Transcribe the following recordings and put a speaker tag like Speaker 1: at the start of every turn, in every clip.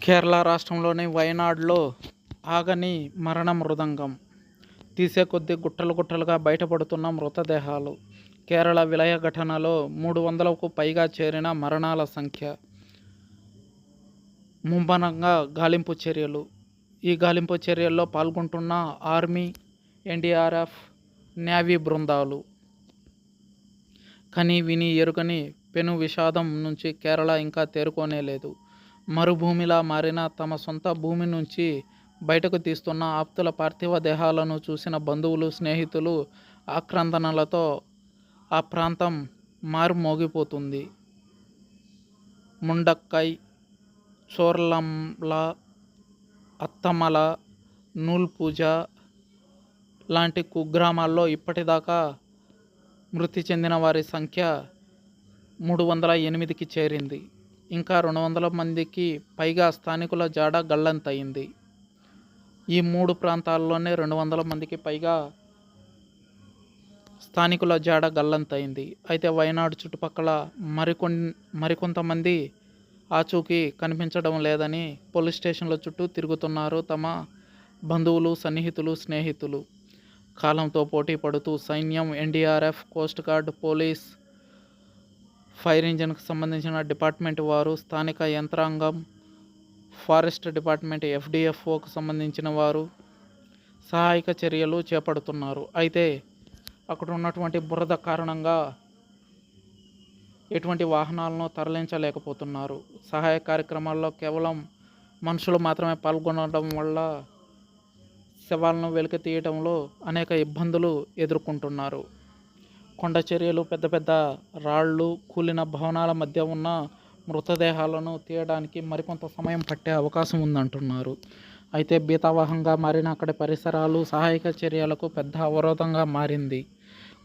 Speaker 1: కేరళ రాష్ట్రంలోని వయనాడ్లో ఆగని మరణ మృదంగం. తీసే కొద్దీ గుట్టలు గుట్టలుగా బయటపడుతున్న మృతదేహాలు. కేరళ విలయ ఘటనలో 300కు పైగా చేరిన మరణాల సంఖ్య. ముమ్మరంగా గాలింపు చర్యలు. ఈ గాలింపు చర్యల్లో పాల్గొంటున్న ఆర్మీ, ఎన్డీఆర్ఎఫ్, నేవీ బృందాలు. కని విని ఎరుగని పెను విషాదం నుంచి కేరళ ఇంకా తేరుకోనేలేదు. మరుభూమిలా మారిన తమ సొంత భూమి నుంచి బయటకు తీస్తున్న ఆప్తుల పార్థివ దేహాలను చూసిన బంధువులు, స్నేహితులు ఆక్రందనలతో ఆ ప్రాంతం మారుమోగిపోతుంది. ముండక్కై, చోర్లంల, అత్తమల, నూల్పూజ లాంటి కుగ్రామాల్లో ఇప్పటిదాకా మృతి చెందిన వారి సంఖ్య 308కి చేరింది. ఇంకా 200 మందికి పైగా స్థానికుల జాడ గల్లంతయింది. ఈ 3 ప్రాంతాల్లోనే 200 మందికి పైగా స్థానికుల జాడ గల్లంతయింది. అయితే వయనాడు చుట్టుపక్కల మరికొంతమంది ఆచూకీ కనిపించడం లేదని పోలీస్ స్టేషన్ల చుట్టూ తిరుగుతున్నారు తమ బంధువులు, సన్నిహితులు, స్నేహితులు. కాలంతో పోటీ పడుతూ సైన్యం, NDRF, coast guard, police, fire ఇంజిన్కు సంబంధించిన డిపార్ట్మెంట్ వారు, స్థానిక యంత్రాంగం, ఫారెస్ట్ డిపార్ట్మెంట్, ఎఫ్డిఎఫ్ఓకు సంబంధించిన వారు సహాయక చర్యలు చేపడుతున్నారు. అయితే అక్కడ ఉన్నటువంటి బురద కారణంగా ఎటువంటి వాహనాలను తరలించలేకపోతున్నారు. సహాయ కార్యక్రమాల్లో కేవలం మనుషులు మాత్రమే పాల్గొనడం వల్ల శవాలను వెలికి తీయడంలో అనేక ఇబ్బందులు ఎదుర్కొంటున్నారు. కొండ చర్యలు, పెద్ద పెద్ద రాళ్ళు, కూలిన భవనాల మధ్య ఉన్న మృతదేహాలను తీయడానికి మరికొంత సమయం పట్టే అవకాశం ఉందంటున్నారు. అయితే భీతావహంగా మారిన అక్కడి పరిసరాలు సహాయక చర్యలకు పెద్ద అవరోధంగా మారింది.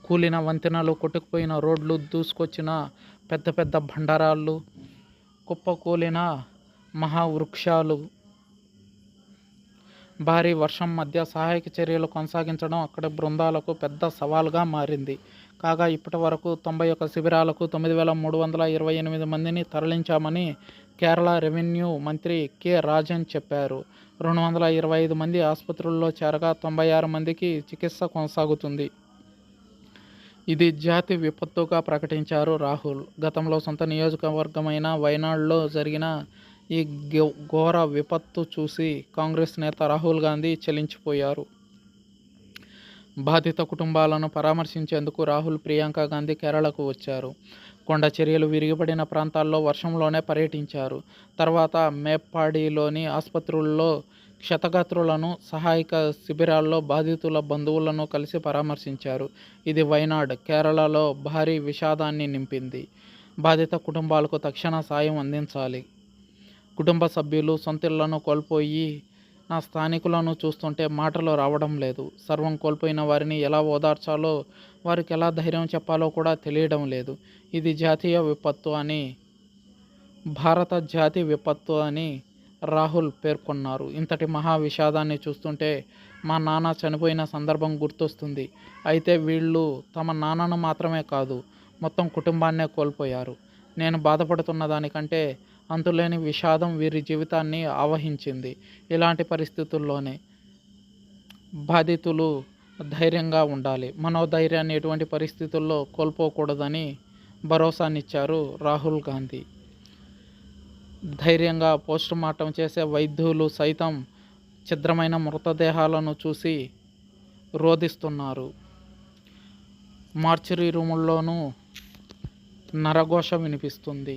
Speaker 1: కూలిన వంతెనలు, కొట్టుకుపోయిన రోడ్లు, దూసుకొచ్చిన పెద్ద పెద్ద బండరాళ్ళు, కుప్పకూలిన మహావృక్షాలు. భారీ వర్షం మధ్య సహాయక చర్యలు కొనసాగించడం అక్కడి బృందాలకు పెద్ద సవాల్గా మారింది. కాగా ఇప్పటి వరకు 91 శిబిరాలకు 9328 మందిని తరలించామని కేరళ రెవెన్యూ మంత్రి కె రాజన్ చెప్పారు. 225 మంది ఆసుపత్రుల్లో చేరగా 96 మందికి చికిత్స కొనసాగుతుంది. ఇది జాతి విపత్తుగా ప్రకటించారు రాహుల్. గతంలో సొంత నియోజకవర్గమైన వయనాడ్లో జరిగిన ఈ ఘోర విపత్తు చూసి కాంగ్రెస్ నేత రాహుల్ గాంధీ చలించిపోయారు. బాధిత కుటుంబాలను పరామర్శించేందుకు రాహుల్, ప్రియాంక గాంధీ కేరళకు వచ్చారు. కొండ చర్యలు విరిగిపడిన ప్రాంతాల్లో వర్షంలోనే పర్యటించారు. తర్వాత మేప్పాడిలోని ఆసుపత్రుల్లో క్షతగాత్రులను, సహాయక శిబిరాల్లో బాధితుల బంధువులను కలిసి పరామర్శించారు. ఇది వయనాడ్, కేరళలో భారీ విషాదాన్ని నింపింది. బాధిత కుటుంబాలకు తక్షణ సాయం అందించాలి. కుటుంబ సభ్యులు సొంతిళ్లను కోల్పోయి నా స్థానికులను చూస్తుంటే మాటలు రావడం లేదు. సర్వం కోల్పోయిన వారిని ఎలా ఓదార్చాలో, వారికి ఎలా ధైర్యం చెప్పాలో కూడా తెలియడం లేదు. ఇది జాతీయ విపత్తు అని, భారత జాతి విపత్తు అని రాహుల్ పేర్కొన్నారు. ఇంతటి మహా విషాదాన్ని చూస్తుంటే మా నాన్న చనిపోయిన సందర్భం గుర్తొస్తుంది. అయితే వీళ్ళు తమ నాన్నను మాత్రమే కాదు, మొత్తం కుటుంబాన్నే కోల్పోయారు. నేను బాధపడుతున్న దానికంటే అంతులేని విషాదం వీరి జీవితాన్ని ఆవహించింది. ఇలాంటి పరిస్థితుల్లోనే బాధితులు ధైర్యంగా ఉండాలి. మనోధైర్యాన్ని ఎటువంటి పరిస్థితుల్లో కోల్పోకూడదని భరోసానిచ్చారు రాహుల్ గాంధీ. ధైర్యంగా పోస్టుమార్టం చేసే వైద్యులు సైతం ఛిద్రమైన మృతదేహాలను చూసి రోదిస్తున్నారు. మార్చురీ రూముల్లోనూ నరఘోష వినిపిస్తుంది.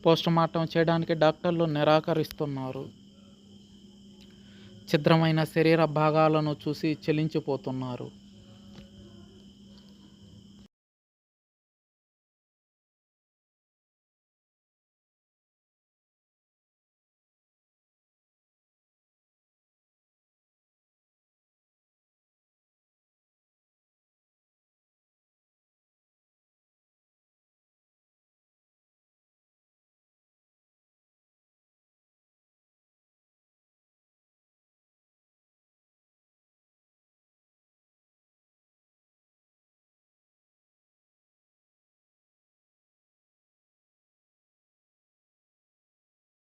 Speaker 1: పోస్టుమార్టం చేయడానికి డాక్టర్లు నిరాకరిస్తున్నారు. ఛిద్రమైన శరీర భాగాలను చూసి చలించిపోతున్నారు.